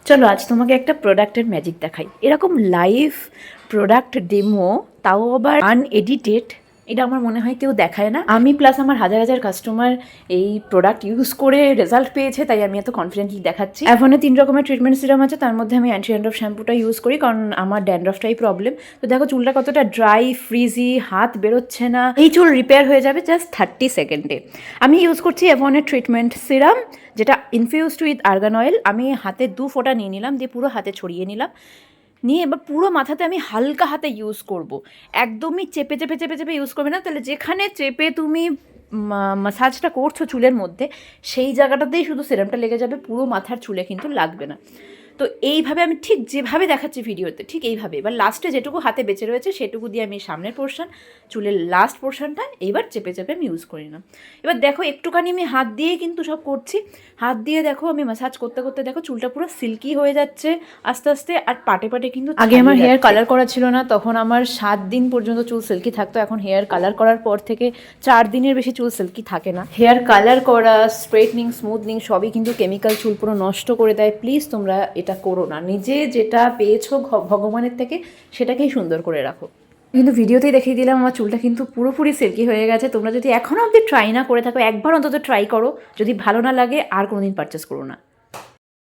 চলো আজ তোমাকে একটা প্রোডাক্টের ম্যাজিক দেখাই। এরকম লাইভ প্রোডাক্ট ডেমো, তাও আবার আনএডিটেড, এটা আমার মনে হয় কেউ দেখায় না। আমি প্লাস আমার হাজার হাজার কাস্টমার এই প্রোডাক্ট ইউজ করে রেজাল্ট পেয়েছে, তাই আমি এত কনফিডেন্টলি দেখাচ্ছি। অ্যাভনে 3 রকমের ট্রিটমেন্ট সিরাম আছে, তার মধ্যে আমি অ্যান্টি ড্যান্ড্রফ শ্যাম্পুটা ইউজ করি, কারণ আমার ড্যান্ড্রফটাই প্রবলেম। তো দেখো চুলটা কতটা ড্রাই, ফ্রিজি, হাত বেরোচ্ছে না। এই চুল রিপেয়ার হয়ে যাবে জাস্ট 30 সেকেন্ডে। আমি ইউজ করছি অ্যাভনের ট্রিটমেন্ট সিরাম, যেটা ইনফিউজড উইথ আর্গান অয়েল। আমি হাতে 2 ফোঁটা নিয়ে নিলাম, দিয়ে পুরো হাতে ছড়িয়ে নিলাম। নিয়ে এবার পুরো মাথাতে আমি হালকা হাতে ইউজ করব। একদমই চেপে চেপে চেপে চেপে ইউজ করবে না, তাহলে যেখানে চেপে তুমি মাসাজটা করছো চুলের মধ্যে, সেই জায়গাটাতেই শুধু সিরামটা লেগে যাবে, পুরো মাথার চুলে কিন্তু লাগবে না। তো এইভাবে আমি ঠিক যেভাবে দেখাচ্ছি ভিডিওতে, ঠিক এইভাবে এবার লাস্টে যেটুকু হাতে বেঁচে রয়েছে সেটুকু দিয়ে আমি সামনের পোর্শন, চুলের লাস্ট পোর্শনটা এইবার চেপে চেপে আমি ইউজ করি না। এবার দেখো একটুখানি আমি হাত দিয়েই কিন্তু সব করছি। হাত দিয়ে দেখো আমি ম্যাসাজ করতে করতে দেখো চুলটা পুরো সিল্কি হয়ে যাচ্ছে আস্তে আস্তে। আর পাটে পাটে কিন্তু আগে আমার হেয়ার কালার করা ছিল না, তখন আমার 7 দিন পর্যন্ত চুল সিল্কি থাকতো। এখন হেয়ার কালার করার পর থেকে 4 দিনের বেশি চুল সিল্কি থাকে না। হেয়ার কালার করা, স্ট্রেটনিং, স্মুথনিং সবই কিন্তু কেমিক্যাল চুল পুরো নষ্ট করে দেয়। প্লিজ তোমরা এটা করো না। নিজে যেটা পেয়েছো ভগবানের থেকে সেটাকেই সুন্দর করে রাখো। কিন্তু ভিডিওতেই দেখিয়ে দিলাম আমার চুলটা কিন্তু পুরোপুরি সিল্কি হয়ে গেছে। তোমরা যদি এখনও অবধি ট্রাই না করে থাকো, একবার অন্তত ট্রাই করো। যদি ভালো না লাগে আর কোনোদিন পারচেস করো না।